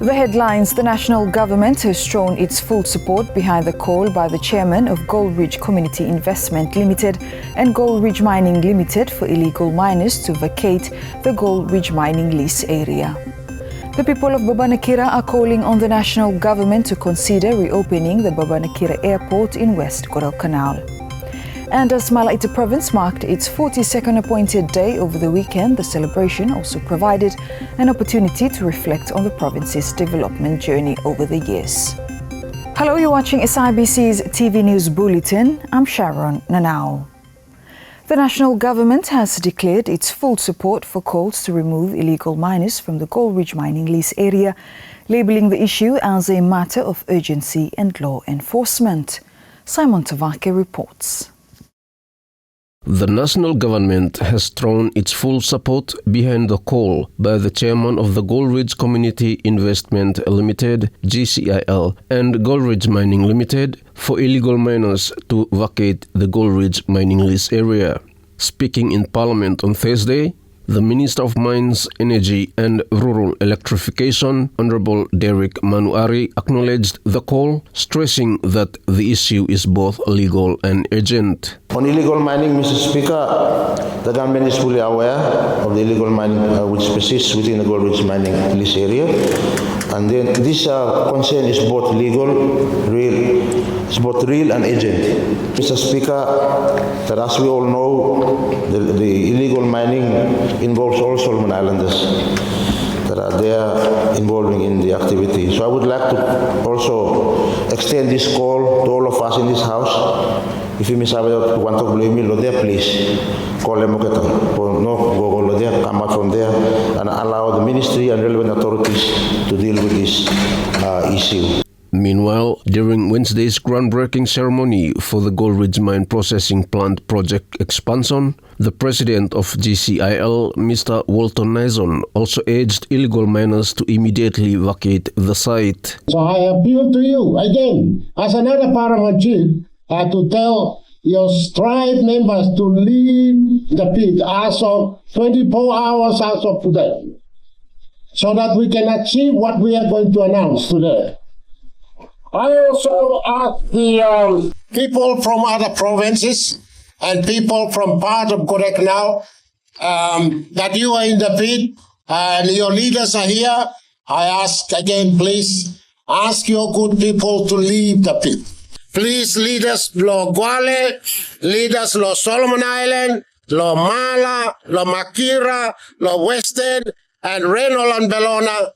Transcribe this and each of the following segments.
The headlines: the national government has shown its full support behind the call by the chairman of Gold Ridge Community Investment Limited and Gold Ridge Mining Limited for illegal miners to vacate the Gold Ridge mining lease area. The people of Babanakira are calling on the national government to consider reopening the Babanakira Airport in West Guadalcanal. And as Malaita Province marked its 42nd appointed day over the weekend, the celebration also provided an opportunity to reflect on the province's development journey over the years. Hello, you're watching SIBC's TV News Bulletin. I'm Sharon Nanau. The national government has declared its full support for calls to remove illegal miners from the Gold Ridge mining lease area, labeling the issue as a matter of urgency and law enforcement. Simon Tavake reports. The national government has thrown its full support behind the call by the chairman of the Gold Ridge Community Investment Limited (GCIL) and Gold Ridge Mining Limited for illegal miners to vacate the Gold Ridge mining lease area. Speaking in Parliament on Thursday, the Minister of Mines, Energy and Rural Electrification, Honorable Derek Manuari, acknowledged the call, stressing that the issue is both legal and urgent. On illegal mining, Mr. Speaker, the government is fully aware of the illegal mining which persists within the Gold Ridge mining lease area. And then this concern is both real and urgent. Mr. Speaker, that as we all know, the illegal mining involves all Solomon Islanders that are there involving in the activity. So I would like to also extend this call to all of us in this house. If you miss out want to blame me, please call them no go come out from there and allow the ministry and relevant authorities to deal with this issue. Meanwhile, during Wednesday's groundbreaking ceremony for the Gold Ridge Mine Processing Plant project expansion, the president of GCIL, Mr. Walton Nison, also urged illegal miners to immediately vacate the site. So I appeal to you again, as another paramount chief, to tell your tribe members to leave the pit as of 24 hours as of today, so that we can achieve what we are going to announce today. I also ask the people from other provinces and people from part of Guadalcanal that you are in the pit and your leaders are here. I ask again, please ask your good people to leave the pit. Please, leaders lo Guale, leaders lo Solomon Island, lo Mala, lo Makira, lo Western, and Reynold and Bellona,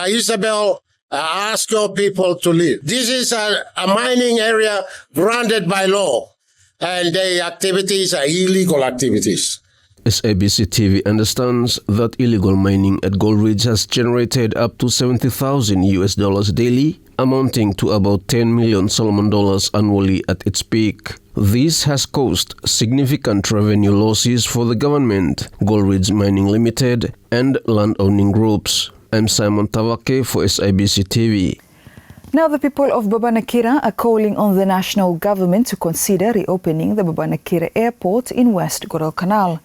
Isabel, ask your people to leave. This is a mining area granted by law, and the activities are illegal activities. SIBC TV understands that illegal mining at Gold Ridge has generated up to $70,000 daily, amounting to about 10 million Solomon dollars annually at its peak. This has caused significant revenue losses for the government, Gold Ridge Mining Limited, and land-owning groups. I'm Simon Tavake for SIBC TV. Now the people of Babanakira are calling on the national government to consider reopening the Babanakira Airport in West Guadalcanal.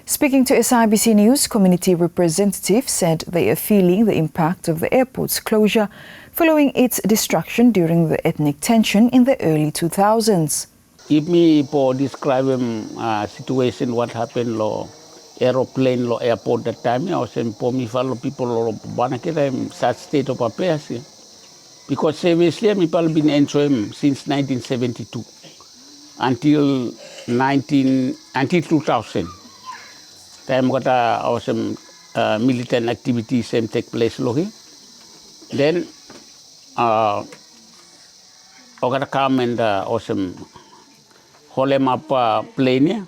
Speaking to SIBC News, community representatives said they are feeling the impact of the airport's closure following its destruction during the ethnic tension in the early 2000s. If me describe situation what happened lo aeroplane lo airport that time, I was for me follow people lo Babanakira in such state of affairs. Because seriously, people been enjoying since 1972 until 2000. Time got awesome militant activities take place lohi. Then I got come and awesome holem up plane.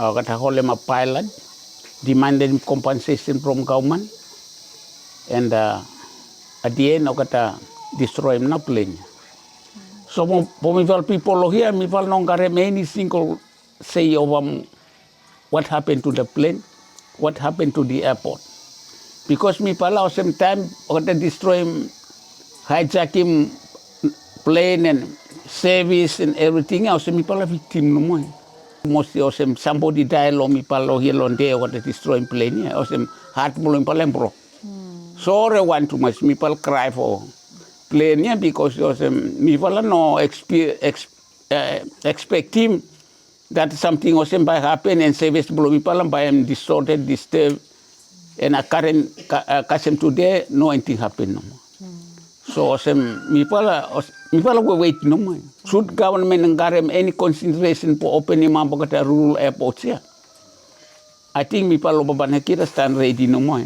I got holem up pilot, demanding compensation from government, and at the end I got destroy my plane. So for people here, me feel no got any single say over what happened to the plane, what happened to the airport. Because me pala some time got destroy hijacking plane and service and everything else. Me pala victim no more. Mostly somebody died lo me pala here on there got destroying plane. Heart mo pala bro. Sorry one too much. People cry for plane yeah, because people no expect him that something was by happen and service blow people by him distorted, disturbed, and a current custom today no anything happen no more. So people will wait no more. Should government and any consideration for opening Mambagata rural airports here? I think people of Babanakira stand ready no more.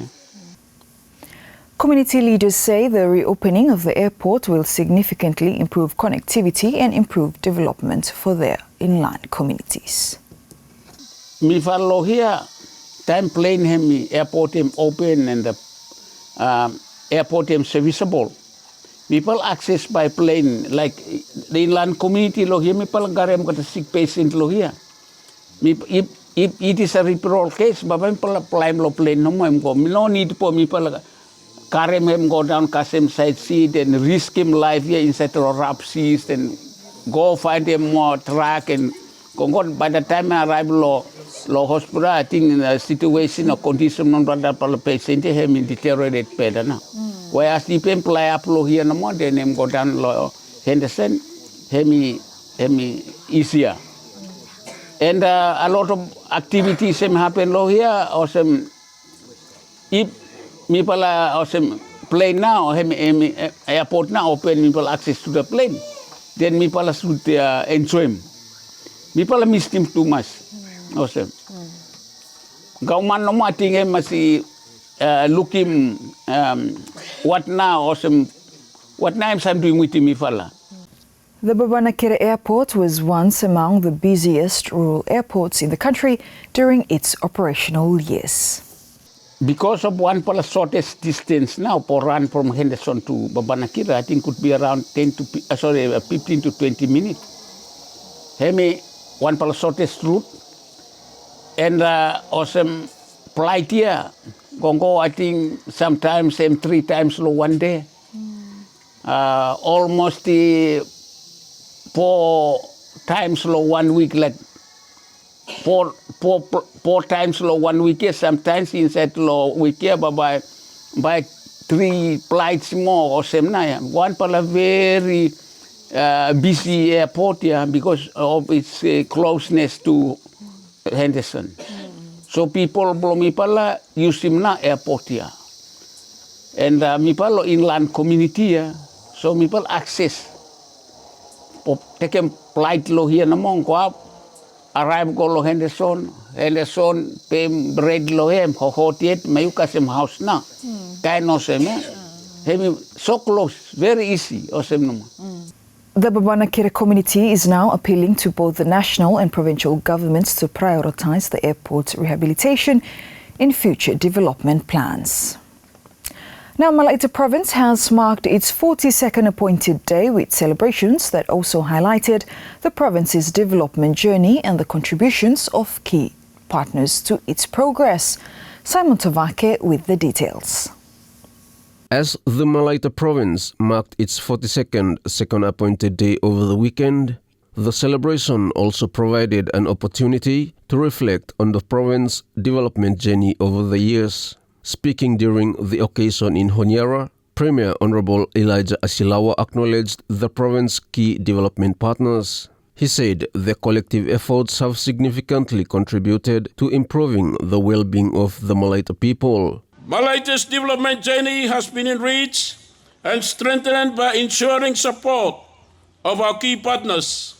Community leaders say the reopening of the airport will significantly improve connectivity and improve development for their inland communities. Me follow here, time plane him airport him open and the airport him serviceable. People access by plane like the inland community lo here. People garem got a sick patient lo here. If it is a referral case, but people apply lo plane no more. No need for people. Carry him go down Kasem side seat and risk him life here inside of rough seas and go find him more track and go. By the time I arrive low hospital, I think in a situation or condition non brother patient him in deteriorate better now. Whereas if him play up low here no more, then him go down low Henderson, him easier. And a lot of activities him happen low here or some if people are plane now, airport now open, people access to the plane. Then people should enjoy him. People miss him too much. Awesome. Government no more thing masih look him what now awesome. What now I'm doing with him people. The Babanakira Airport was once among the busiest rural airports in the country during its operational years. Because of one shortest distance now, for run from Henderson to Babanakira, I think could be around 15 to 20 minutes. Hemi one shortest route, and awesome flight here. Go I think sometimes 3 times low one day. Almost 4 times low 1 week like. Four times low 1 week here, sometimes inside low week here, but by 3 flights more or same night. One very busy airport here because of its closeness to Henderson. So people use him now airport here. And people inland community here, so people access. Take a flight low here no more. Arrive go lo Henderson pay bread lo hem hotiet mayuka sem house na kay no sem so close, very easy osem no. The Babanakira community is now appealing to both the national and provincial governments to prioritize the airport's rehabilitation in future development plans. Now, Malaita Province has marked its 42nd appointed day with celebrations that also highlighted the province's development journey and the contributions of key partners to its progress. Simon Tavake with the details. As the Malaita Province marked its 42nd second appointed day over the weekend, the celebration also provided an opportunity to reflect on the province's development journey over the years. Speaking during the occasion in Honiara, Premier Honorable Elijah Asilawa acknowledged the province's key development partners. He said their collective efforts have significantly contributed to improving the well-being of the Malaita people. Malaita's development journey has been enriched and strengthened by ensuring support of our key partners.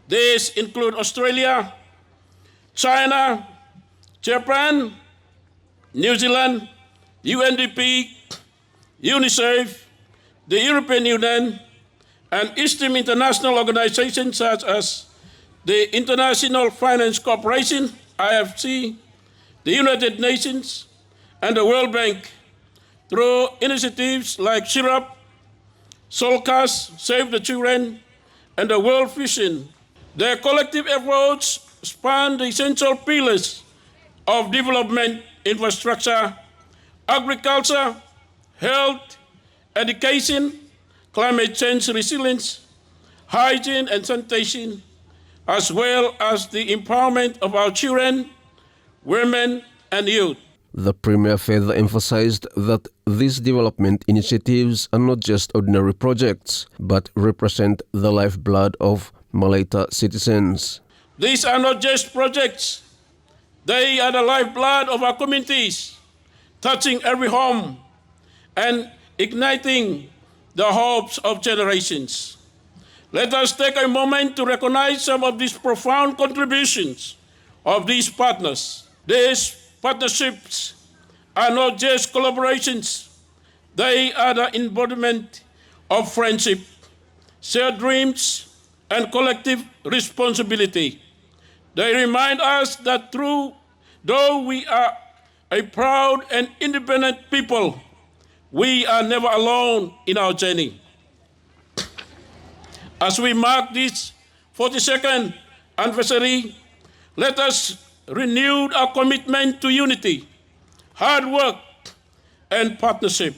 These include Australia, China, Japan, New Zealand, UNDP, UNICEF, the European Union, and Eastern international organizations such as the International Finance Corporation, IFC, the United Nations, and the World Bank, through initiatives like SIRUP, SOLCAS, Save the Children, and the World Vision. Their collective efforts span the essential pillars of development: infrastructure, agriculture, health, education, climate change resilience, hygiene and sanitation, as well as the empowerment of our children, women, and youth. The Premier further emphasized that these development initiatives are not just ordinary projects, but represent the lifeblood of Malaita citizens. These are not just projects. They are the lifeblood of our communities, touching every home and igniting the hopes of generations. Let us take a moment to recognize some of these profound contributions of these partners. These partnerships are not just collaborations. They are the embodiment of friendship, shared dreams, and collective responsibility. They remind us that though we are a proud and independent people, we are never alone in our journey. As we mark this 42nd anniversary, let us renew our commitment to unity, hard work, and partnership.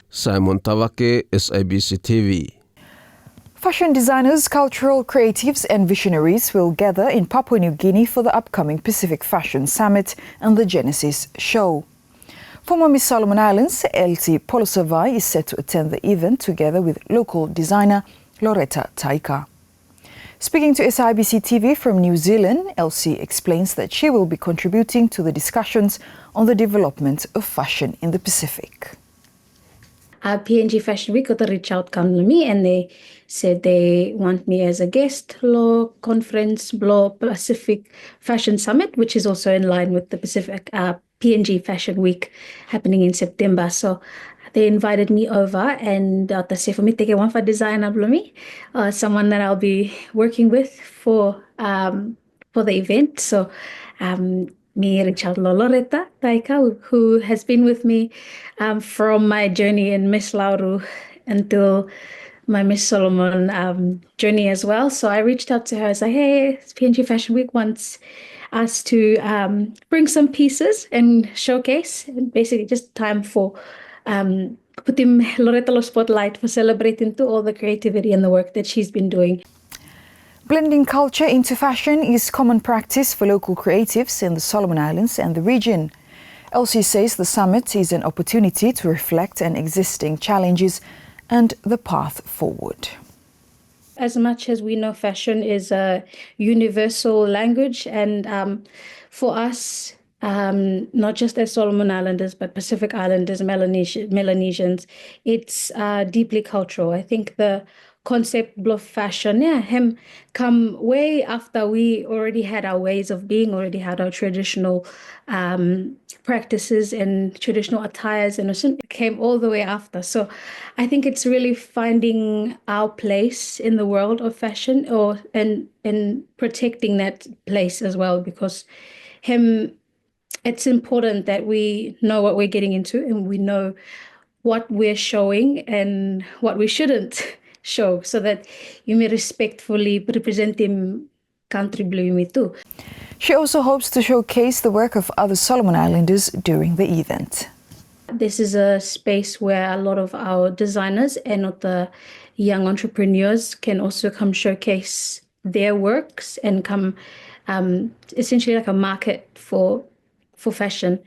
Simon Tavake, SIBC TV. Fashion designers, cultural creatives and visionaries will gather in Papua New Guinea for the upcoming Pacific Fashion Summit and the Genesis Show. Former Miss Solomon Islands, Elsie Polosavai, is set to attend the event together with local designer Loretta Taika. Speaking to SIBC TV from New Zealand, Elsie explains that she will be contributing to the discussions on the development of fashion in the Pacific. PNG Fashion Week got a reach out come to me and they said they want me as a guest law conference law Pacific Fashion Summit, which is also in line with the Pacific PNG Fashion Week happening in September. So they invited me over and they said for me take one for designer me, someone that I'll be working with for the event. So me reach out to Loretta Taika, who has been with me from my journey in Miss Lauru until my Miss Solomon journey as well. So I reached out to her and said, hey, PNG Fashion Week wants us to bring some pieces and showcase, and basically just time for putting Loretta on spotlight for celebrating to all the creativity and the work that she's been doing. Blending culture into fashion is common practice for local creatives in the Solomon Islands and the region. Elsie says the summit is an opportunity to reflect on existing challenges and the path forward. As much as we know fashion is a universal language, and for us, not just as Solomon Islanders, but Pacific Islanders, Melanesians, it's deeply cultural. I think the concept of fashion, him come way after we already had our ways of being, already had our traditional practices and traditional attires, and it came all the way after. So I think it's really finding our place in the world of fashion, and protecting that place as well, because it's important that we know what we're getting into and we know what we're showing and what we shouldn't show, so that you may respectfully represent him country blue too. She also hopes to showcase the work of other Solomon Islanders during the event. This is a space where a lot of our designers and the young entrepreneurs can also come showcase their works and come essentially like a market for fashion.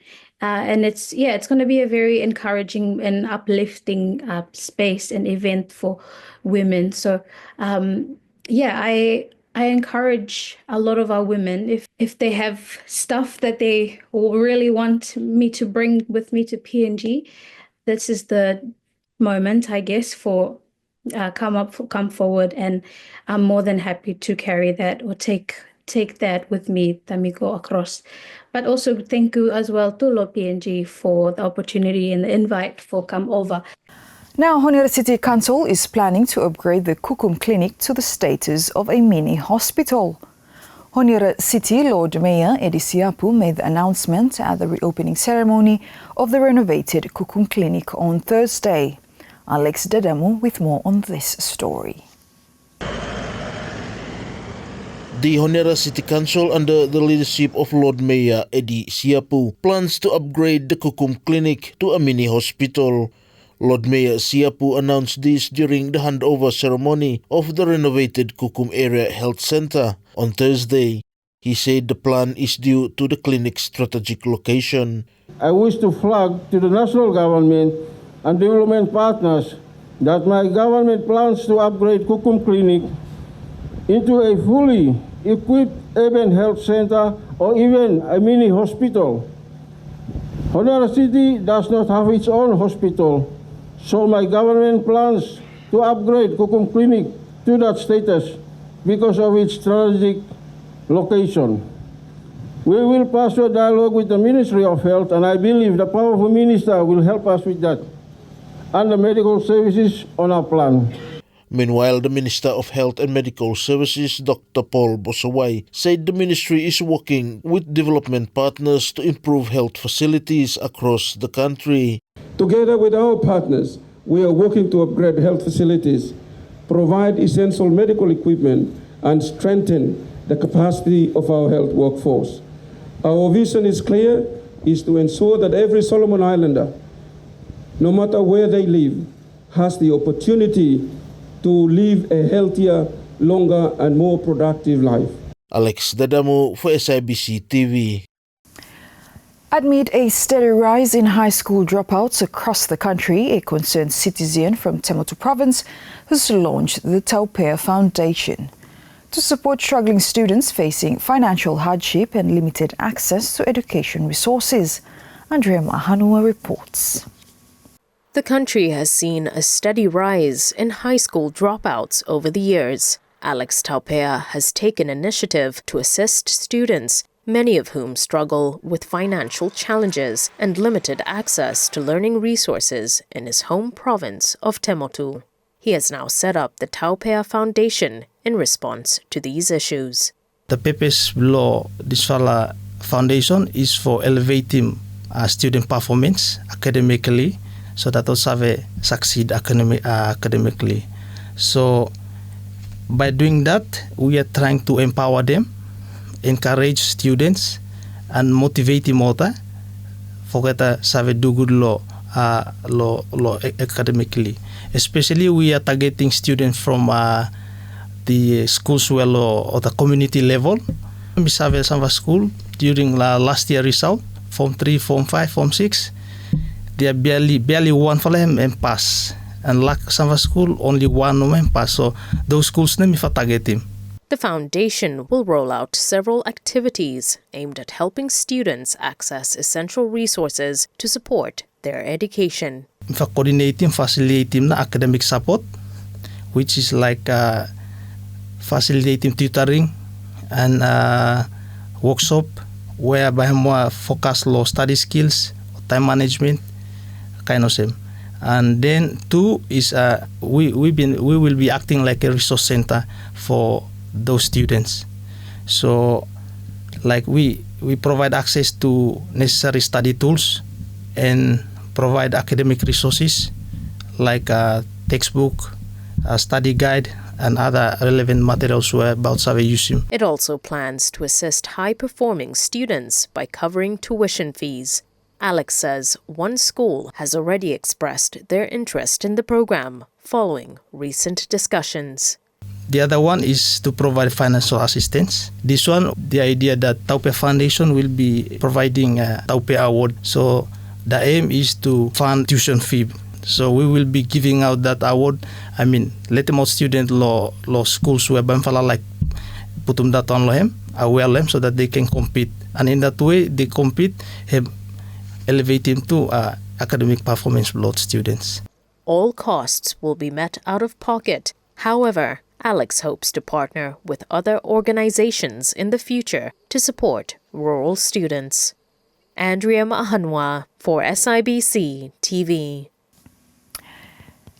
And it's going to be a very encouraging and uplifting space and event for women. So I encourage a lot of our women, if they have stuff that they really want me to bring with me to PNG, this is the moment, I guess, for come forward, and I'm more than happy to carry that or take that with me, Tamiko, across. But also thank you as well to Lo PNG for the opportunity and the invite for come over. Now, Honiara City Council is planning to upgrade the Kukum Clinic to the status of a mini hospital. Honiara City Lord Mayor Edi Siapu made the announcement at the reopening ceremony of the renovated Kukum Clinic on Thursday. Alex Dedamu with more on this story. The Honiara City Council, under the leadership of Lord Mayor Edi Siapu, plans to upgrade the Kukum Clinic to a mini hospital. Lord Mayor Siapu announced this during the handover ceremony of the renovated Kukum Area Health Centre on Thursday. He said the plan is due to the clinic's strategic location. I wish to flag to the national government and development partners that my government plans to upgrade Kukum Clinic into a fully equipped urban health center or even a mini hospital. Honiara City does not have its own hospital, so my government plans to upgrade Kukum Clinic to that status because of its strategic location. We will pursue a dialogue with the Ministry of Health, and I believe the powerful minister will help us with that and the medical services on our plan. Meanwhile, the Minister of Health and Medical Services, Dr. Paul Bosawai, said the ministry is working with development partners to improve health facilities across the country. Together with our partners, we are working to upgrade health facilities, provide essential medical equipment, and strengthen the capacity of our health workforce. Our vision is clear, is to ensure that every Solomon Islander, no matter where they live, has the opportunity to live a healthier, longer, and more productive life. Alex Dadamo for SIBC TV. Amid a steady rise in high school dropouts across the country, a concerned citizen from Taopea Province has launched the Taopea Foundation to support struggling students facing financial hardship and limited access to education resources. Andrea Mahanua reports. The country has seen a steady rise in high school dropouts over the years. Alex Taopea has taken initiative to assist students, many of whom struggle with financial challenges and limited access to learning resources in his home province of Temotu. He has now set up the Taopea Foundation in response to these issues. The purpose below this foundation is for elevating student performance academically, so that also they succeed academically. So by doing that, we are trying to empower them, encourage students, and motivate them more for that do good law academically. Especially we are targeting students from the schools or the community level. We have some school during last year result, Form 3, Form 5, Form 6. They are barely one for them and pass. And like some school, only one and pass. So those schools name if I target him. The foundation will roll out several activities aimed at helping students access essential resources to support their education. For coordinating, facilitating the academic support, which is like facilitating tutoring and workshop whereby more focus on study skills, time management, kind of same. And then two is we will be acting like a resource center for those students. So like we provide access to necessary study tools and provide academic resources like textbook, study guide, and other relevant materials about using. It also plans to assist high-performing students by covering tuition fees. Alex says one school has already expressed their interest in the program following recent discussions. The other one is to provide financial assistance. This one, the idea that Taopea Foundation will be providing a Taopea Award. So the aim is to fund tuition fee. So we will be giving out that award. I mean, let more student law schools where Banfala like put them that on them, aware them so that they can compete. And in that way, they compete, elevate them to academic performance below students. All costs will be met out of pocket. However, Alex hopes to partner with other organizations in the future to support rural students. Andrea Mahanwa for SIBC TV.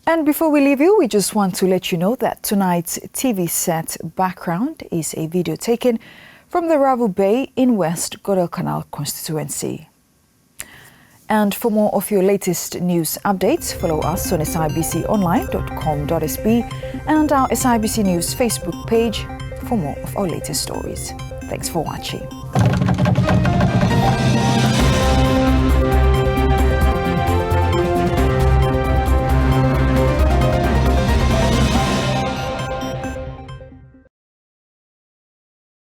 And before we leave you, we just want to let you know that tonight's TV set background is a video taken from the Ravu Bay in West Guadalcanal constituency. And for more of your latest news updates, follow us on sibconline.com.sb and our SIBC News Facebook page for more of our latest stories. Thanks for watching.